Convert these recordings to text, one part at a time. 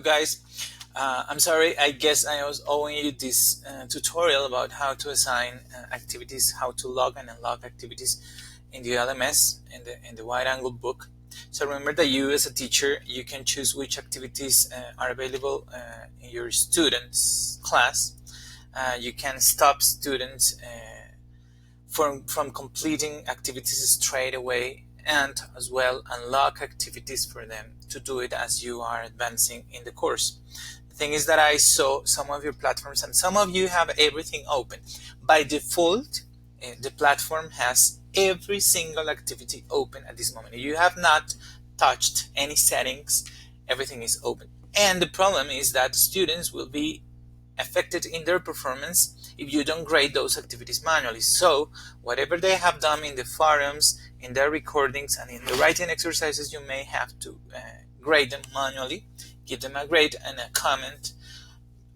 Guys, I'm sorry, I guess I was owing you this tutorial about how to assign activities, how to log and unlock activities in the LMS, in the wide angle book. So remember that you as a teacher, you can choose which activities are available in your students class. You can stop students from completing activities straight away, and as well unlock activities for them to do it as you are advancing in the course. The thing is that I saw some of your platforms and some of you have everything open. By default, the platform has every single activity open at this moment. If you have not touched any settings, everything is open. And the problem is that students will be affected in their performance if you don't grade those activities manually. So whatever they have done in the forums, in their recordings, and in the writing exercises, you may have to grade them manually, give them a grade and a comment.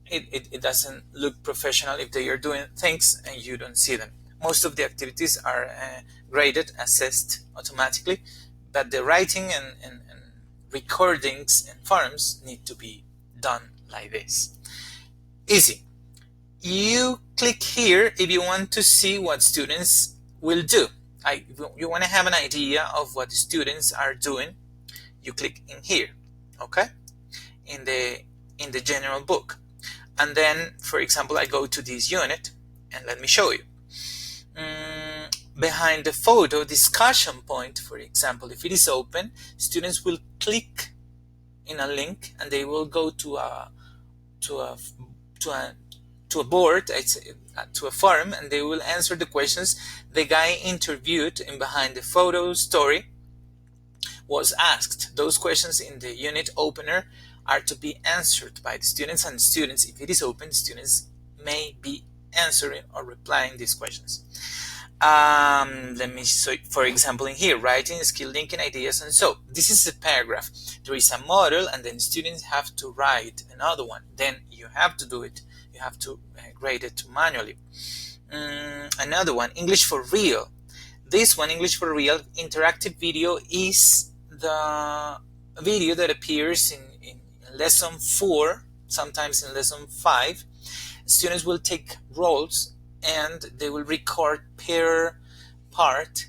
It doesn't look professional if they are doing things and you don't see them. Most of the activities are graded, assessed automatically, but the writing and recordings and forums need to be done like this. Easy. You click here if you want to see what students will do. You want to have an idea of what the students are doing. You click in here, okay, in the general book, and then, for example, I go to this unit and let me show you. Behind the photo discussion point, for example, if it is open, students will click in a link and they will go to a board, to a forum, and they will answer the questions the guy interviewed in behind the photo story was asked. Those questions in the unit opener are to be answered by the students, and students, if it is open, students may be answering or replying these questions. Let me show, for example, in here, writing, skill linking, ideas, and so this is a paragraph. There is a model, and then students have to write another one. Then you have to do it. You have to grade it manually. Another one, English for Real. This one, English for Real, interactive video, is the video that appears in lesson 4, sometimes in lesson 5. Students will take roles and they will record per part.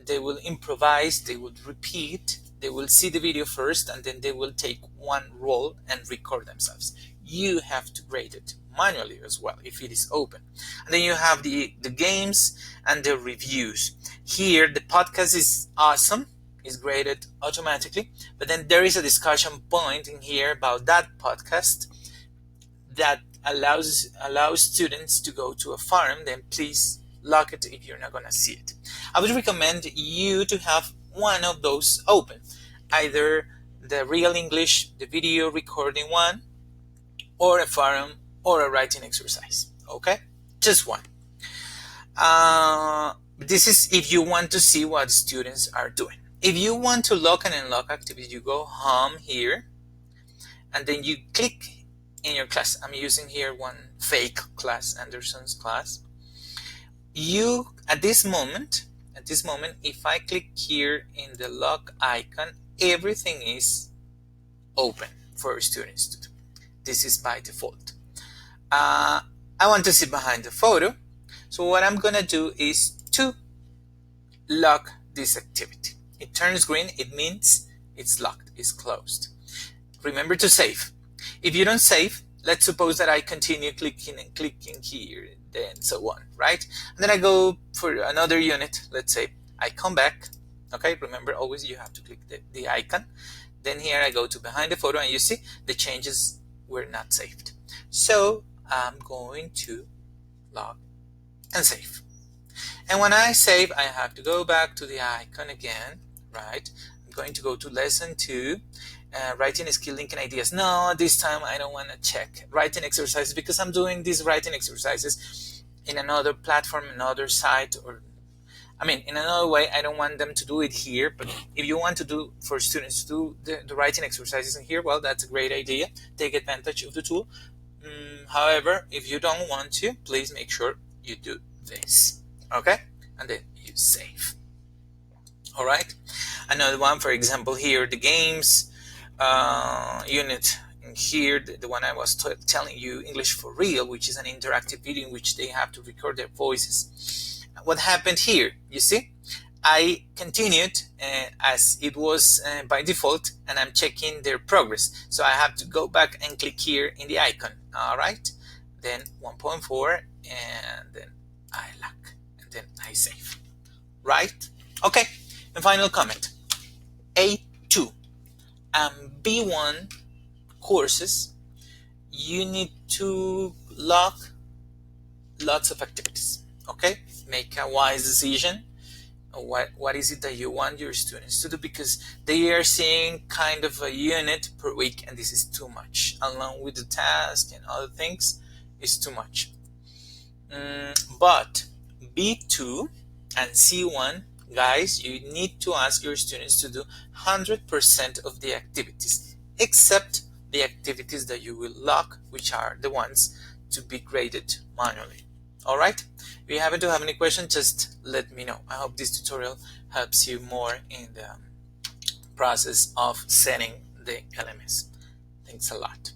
They will improvise, they will repeat, they will see the video first, and then they will take one role and record themselves. You have to grade it manually as well if it is open. And then you have the games and the reviews. Here the podcast is awesome, is graded automatically, but then there is a discussion point in here about that podcast that allows students to go to a forum. Then please lock it if you're not going to see it. I would recommend you to have one of those open, either the Real English, the video recording one, or a forum, or a writing exercise. Okay, just one. This is if you want to see what students are doing. If you want to lock and unlock activities, you go home here, and then you click in your class. I'm using here one fake class, Anderson's class. You, at this moment, if I click here in the lock icon, everything is open for students to do. This is by default. I want to see behind the photo, so what I'm gonna do is to lock this activity. It turns green, it means it's locked, it's closed. Remember to save. If you don't save, let's suppose that I continue clicking and clicking here, then so on, right? And then I go for another unit, let's say I come back, okay? Remember, always you have to click the icon. Then here I go to behind the photo, and you see the changes were not saved. So I'm going to log and save. And when I save, I have to go back to the icon again, right? I'm going to go to lesson 2, writing, skill, linking, ideas. No, this time I don't want to check writing exercises because I'm doing these writing exercises in another platform, another site, or in another way. I don't want them to do it here, but if you want to do for students to do the writing exercises in here, well, that's a great idea. Take advantage of the tool. However, if you don't want to, please make sure you do this, okay? And then you save. All right. Another one, for example, here, the games unit here, the one I was telling you, English for Real, which is an interactive video in which they have to record their voices. What happened here? You see, I continued as it was by default, and I'm checking their progress. So I have to go back and click here in the icon. All right, then 1.4, and then I lock, and then I save. Right? Okay. And final comment. A2 and B1 courses, you need to log lots of activities. Okay? Make a wise decision. What is it that you want your students to do, because they are seeing kind of a unit per week, and this is too much. Along with the task and other things, it's too much. But B2 and C1, guys, you need to ask your students to do 100% of the activities, except the activities that you will log, which are the ones to be graded manually. All right? If you happen to have any questions, just let me know. I hope this tutorial helps you more in the process of setting the LMS. Thanks a lot.